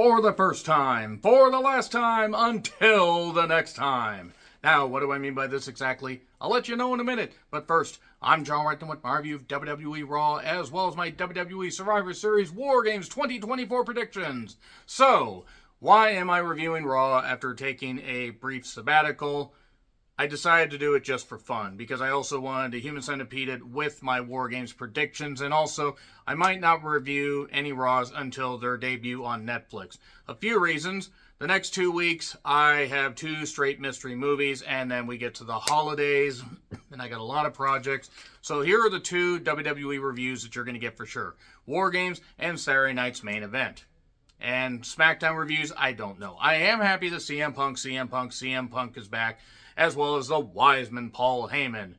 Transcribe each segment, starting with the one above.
for the first time, for the last time, until the next time. Now, what do I mean by this exactly? I'll let you know in a minute. But first, I'm John Wrighton with my review of WWE Raw, as well as my WWE Survivor Series War Games 2024 predictions. So, why am I reviewing Raw after taking a brief sabbatical? I decided to do it just for fun, because I also wanted to Human Centipede it with my War Games predictions, and also, I might not review any Raws until their debut on Netflix. A few reasons. The next 2 weeks, I have 2 straight mystery movies, and then we get to the holidays, and I got a lot of projects. So here are the 2 WWE reviews that you're going to get for sure. War Games and Saturday Night's Main Event. And SmackDown reviews, I don't know. I am happy that CM Punk is back, as well as the Wiseman Paul Heyman.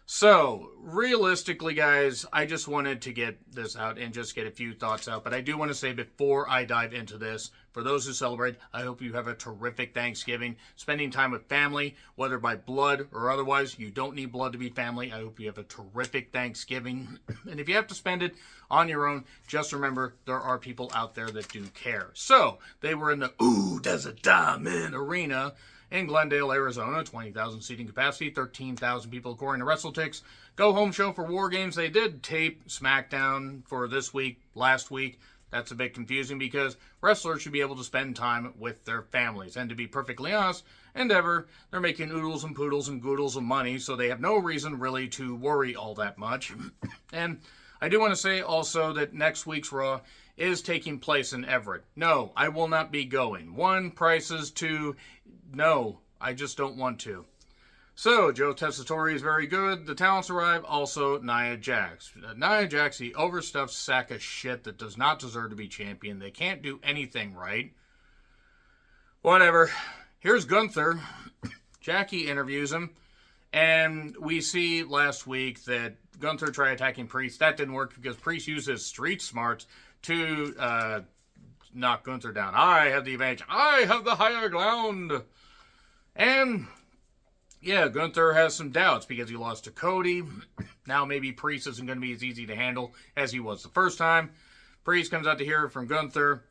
So, realistically, guys, I just wanted to get this out and just get a few thoughts out. But I do want to say before I dive into this, for those who celebrate, I hope you have a terrific Thanksgiving. Spending time with family, whether by blood or otherwise. You don't need blood to be family. I hope you have a terrific Thanksgiving. And if you have to spend it on your own, just remember there are people out there that do care. So, they were in the Desert Diamond Arena in Glendale, Arizona, 20,000 seating capacity, 13,000 people according to WrestleTix. Go home show for War Games. They did tape SmackDown for this week, last week. That's a bit confusing because wrestlers should be able to spend time with their families. And to be perfectly honest, Endeavor, they're making oodles and poodles and goodles of money, so they have no reason really to worry all that much. And I do want to say also that next week's Raw is taking place in Everett. No, I will not be going. 1, prices. 2, no, I just don't want to. So, Joe Tessitore is very good. The talents arrive. Also, Nia Jax. Nia Jax, the overstuffed sack of shit that does not deserve to be champion. They can't do anything right. Whatever. Here's Gunther. Jackie interviews him. And we see last week that Gunther tried attacking Priest. That didn't work because Priest used his street smarts to knock Gunther down. I have the advantage. I have the higher ground. And, yeah, Gunther has some doubts because he lost to Cody. Now maybe Priest isn't going to be as easy to handle as he was the first time. Priest comes out to hear from Gunther.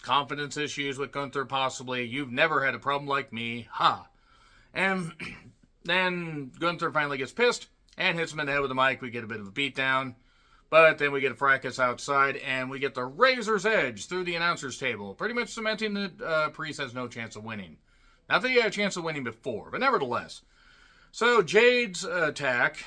Confidence issues with Gunther, possibly. You've never had a problem like me. Ha. And then Gunther finally gets pissed and hits him in the head with the mic. We get a bit of a beatdown. But then we get a fracas outside, and we get the razor's edge through the announcer's table, pretty much cementing that Priest has no chance of winning. Not that he had a chance of winning before, but nevertheless. So Jade's attack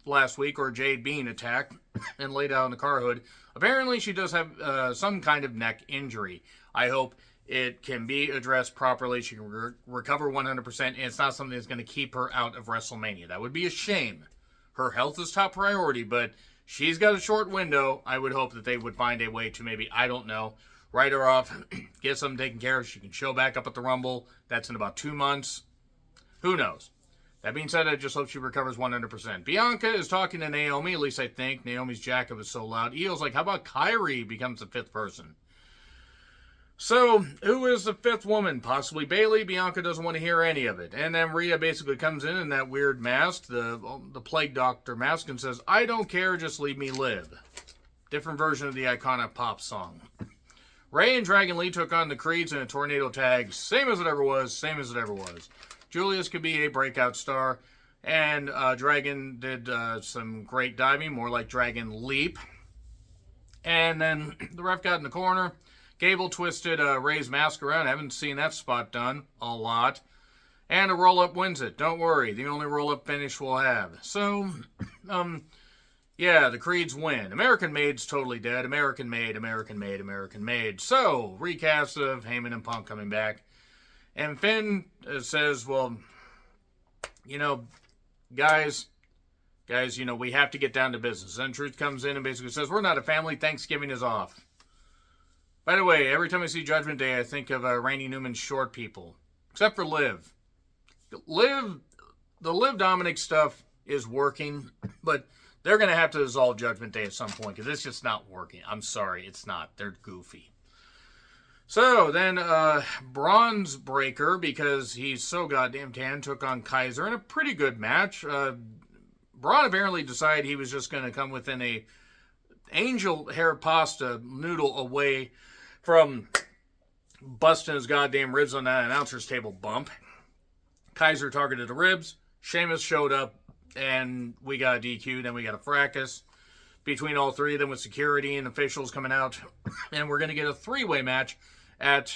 last week, or Jade being attacked and laid out in the car hood, apparently she does have some kind of neck injury. I hope it can be addressed properly. She can recover 100%, and it's not something that's going to keep her out of WrestleMania. That would be a shame. Her health is top priority, but she's got a short window. I would hope that they would find a way to maybe, I don't know, write her off, get something taken care of. She can show back up at the Rumble. That's in about 2 months. Who knows? That being said, I just hope she recovers 100%. Bianca is talking to Naomi, at least I think. Naomi's jacket was so loud. Io's like, how about Kyrie becomes the 5th person? So, who is the 5th woman? Possibly Bayley. Bianca doesn't want to hear any of it. And then Rhea basically comes in that weird mask, the Plague Doctor mask, and says, I don't care, just leave me live. Different version of the iconic pop song. Ray and Dragon Lee took on the Creeds in a tornado tag. Same as it ever was. Julius could be a breakout star. And Dragon did some great diving, more like Dragon Leap. And then the ref got in the corner. Gable twisted Ray's mask around. I haven't seen that spot done a lot. And a roll-up wins it. Don't worry. The only roll-up finish we'll have. So, yeah, the Creeds win. American Made's totally dead. American Made. So, recast of Heyman and Punk coming back. And Finn says, well, you know, guys, you know, we have to get down to business. Then Truth comes in and basically says, we're not a family. Thanksgiving is off. By the way, every time I see Judgment Day, I think of Randy Newman's Short People. Except for Liv. The Liv Dominic stuff is working, but they're going to have to dissolve Judgment Day at some point, because it's just not working. I'm sorry, it's not. They're goofy. So, then Bronze Breaker, because he's so goddamn tan, took on Kaiser in a pretty good match. Braun apparently decided he was just going to come within a angel hair pasta noodle away from busting his goddamn ribs on that announcer's table bump. Kaiser targeted the ribs. Sheamus showed up, and we got a DQ. Then we got a fracas between all three of them with security and officials coming out. And we're going to get a three-way match at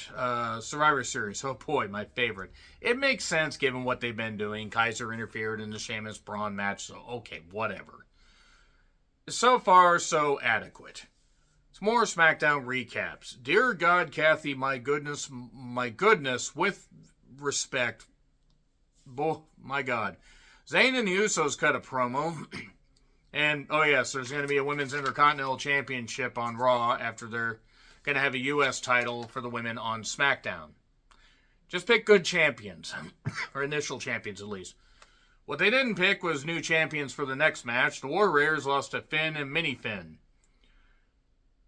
Survivor Series. Oh boy, my favorite. It makes sense given what they've been doing. Kaiser interfered in the Sheamus-Braun match, so okay, whatever. So far, so adequate. It's more SmackDown recaps. Dear God, Kathy, my goodness, with respect. My God. Zayn and the Usos cut a promo. And, oh yes, there's going to be a Women's Intercontinental Championship on Raw after they're going to have a U.S. title for the women on SmackDown. Just pick good champions. Or initial champions, at least. What they didn't pick was new champions for the next match. The Warriors lost to Finn and Mini Finn.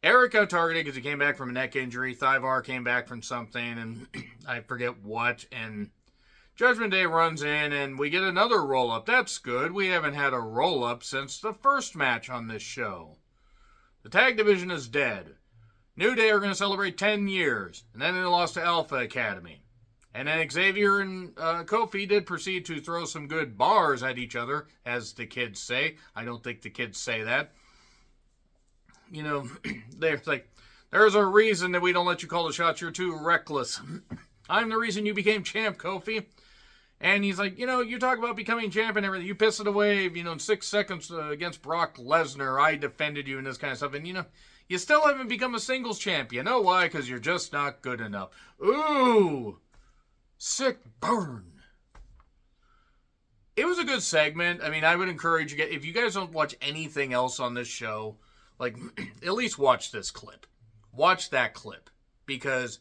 Eric got targeted because he came back from a neck injury. Thivar came back from something, and I forget what. And Judgment Day runs in, and we get another roll-up. That's good. We haven't had a roll-up since the first match on this show. The tag division is dead. New Day are going to celebrate 10 years, and then they lost to Alpha Academy. And then Xavier and Kofi did proceed to throw some good bars at each other, as the kids say. I don't think the kids say that. You know, they're like, there's a reason that we don't let you call the shots. You're too reckless. I'm the reason you became champ, Kofi. And he's like, you know, you talk about becoming champ and everything. You pissed it away, you know, in 6 seconds against Brock Lesnar. I defended you and this kind of stuff. And, you know, you still haven't become a singles champ. You know why? Because you're just not good enough. Ooh. Sick burn. It was a good segment. I mean, I would encourage you, if you guys don't watch anything else on this show, like, at least watch this clip. Watch that clip. Because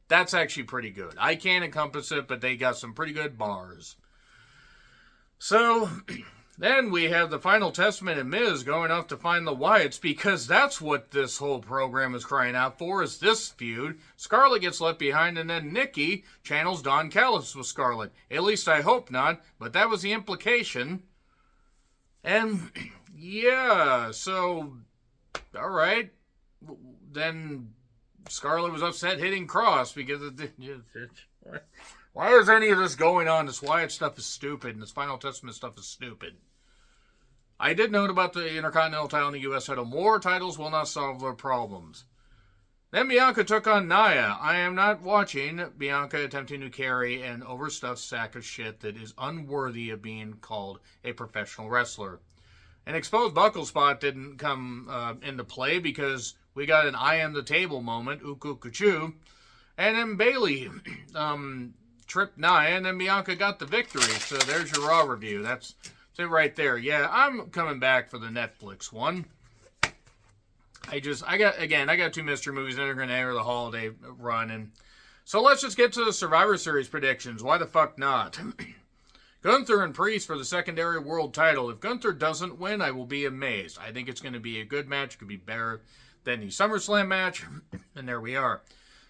that's actually pretty good. I can't encompass it, but they got some pretty good bars. So, then we have the final testament and Miz going off to find the Wyatts, because that's what this whole program is crying out for, is this feud. Scarlett gets left behind, and then Nikki channels Don Callis with Scarlett. At least I hope not, but that was the implication. And, yeah, so, alright. Then Scarlett was upset hitting Cross because of the... Why is any of this going on? This Wyatt stuff is stupid, and this Final Testament stuff is stupid. I did note about the Intercontinental title in the U.S. title. More titles will not solve their problems. Then Bianca took on Nia. I am not watching Bianca attempting to carry an overstuffed sack of shit that is unworthy of being called a professional wrestler. An exposed buckle spot didn't come into play because we got an I am the table moment, Ukukuchu. And then Bayley tripped Nia, and then Bianca got the victory. So there's your Raw review. That's it right there. Yeah, I'm coming back for the Netflix one. I got 2 mystery movies that are going to enter the holiday run. And so let's just get to the Survivor Series predictions. Why the fuck not? Gunther and Priest for the secondary world title. If Gunther doesn't win, I will be amazed. I think it's going to be a good match. It could be better than the SummerSlam match. And there we are.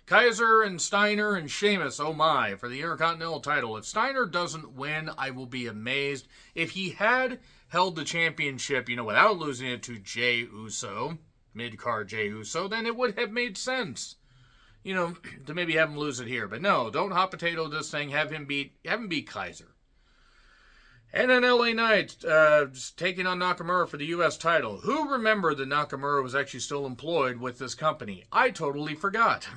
Kaiser and Steiner and Sheamus, oh my, for the Intercontinental title. If Steiner doesn't win, I will be amazed. If he had held the championship, without losing it to Jey Uso, mid-card Jey Uso, then it would have made sense, to maybe have him lose it here. But no, don't hot potato this thing. Have him beat Kaiser. And then LA Knight taking on Nakamura for the U.S. title. Who remembered that Nakamura was actually still employed with this company? I totally forgot.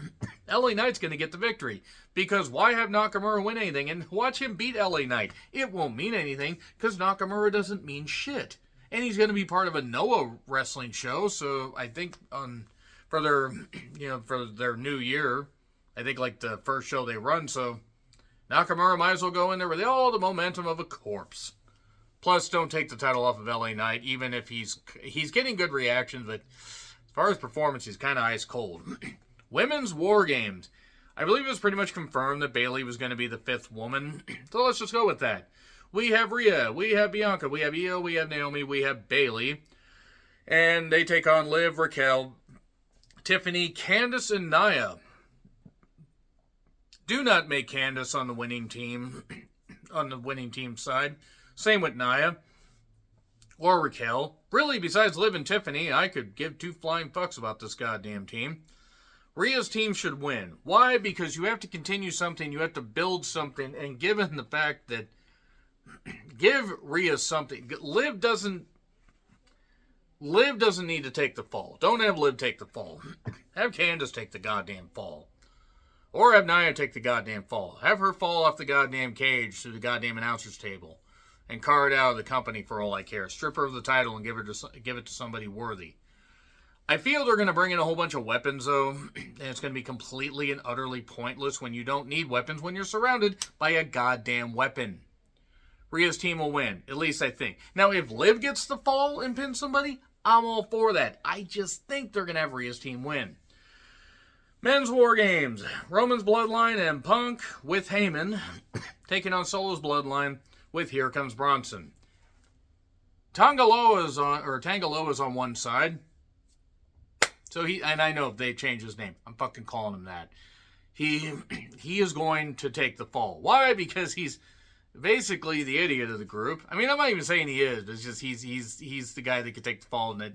LA Knight's going to get the victory. Because why have Nakamura win anything and watch him beat LA Knight? It won't mean anything because Nakamura doesn't mean shit. And he's going to be part of a Noah wrestling show. So I think for their new year, I think like the first show they run. So Nakamura might as well go in there with all the momentum of a corpse. Plus, don't take the title off of LA Knight, even if he's getting good reactions, but as far as performance, he's kind of ice cold. Women's War Games. I believe it was pretty much confirmed that Bayley was going to be the 5th woman, so let's just go with that. We have Rhea, we have Bianca, we have Io, we have Naomi, we have Bayley, and they take on Liv, Raquel, Tiffany, Candice, and Nia. Do not make Candice on the winning team side. Same with Nia. Or Raquel. Really, besides Liv and Tiffany, I could give 2 flying fucks about this goddamn team. Rhea's team should win. Why? Because you have to continue something, you have to build something, and given the fact that give Rhea something, Liv doesn't need to take the fall. Don't have Liv take the fall. Have Candice take the goddamn fall. Or have Nia take the goddamn fall. Have her fall off the goddamn cage through the goddamn announcer's table and cart out of the company for all I care. Strip her of the title and give it to somebody worthy. I feel they're going to bring in a whole bunch of weapons, though, and it's going to be completely and utterly pointless when you don't need weapons when you're surrounded by a goddamn weapon. Rhea's team will win, at least I think. Now, if Liv gets the fall and pins somebody, I'm all for that. I just think they're going to have Rhea's team win. Men's War Games. Roman's Bloodline and Punk with Heyman taking on Solo's Bloodline with Here Comes Bronson. Tangaloa's on one side. So and I know they changed his name. I'm fucking calling him that. He is going to take the fall. Why? Because he's basically the idiot of the group. I mean, I'm not even saying he is. It's just he's the guy that could take the fall and that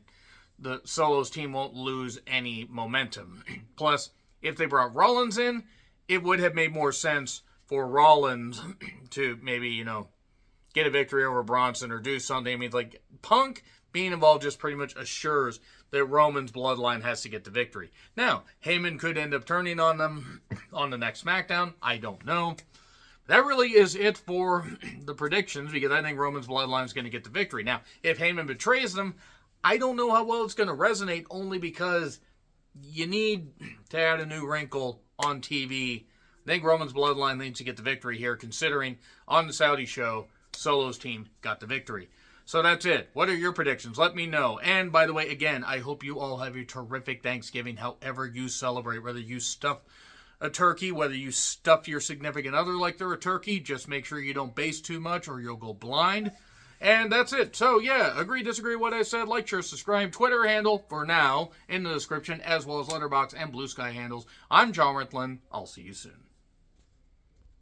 the Solo's team won't lose any momentum. Plus, if they brought Rollins in, it would have made more sense for Rollins to maybe, get a victory over Bronson or do something. I mean, like, Punk being involved just pretty much assures that Roman's bloodline has to get the victory. Now, Heyman could end up turning on them on the next SmackDown. I don't know. That really is it for the predictions, because I think Roman's bloodline is going to get the victory. Now, if Heyman betrays them, I don't know how well it's going to resonate, only because you need to add a new wrinkle on TV. I think Roman's bloodline needs to get the victory here, considering on the Saudi show, Solo's team got the victory. So that's it. What are your predictions? Let me know. And by the way, again, I hope you all have a terrific Thanksgiving, however you celebrate, whether you stuff a turkey, whether you stuff your significant other like they're a turkey. Just make sure you don't base too much or you'll go blind. And that's it. So, yeah, agree, disagree with what I said. Like, share, subscribe. Twitter handle, for now, in the description, as well as Letterboxd and Blue Sky handles. I'm John Ritland. I'll see you soon.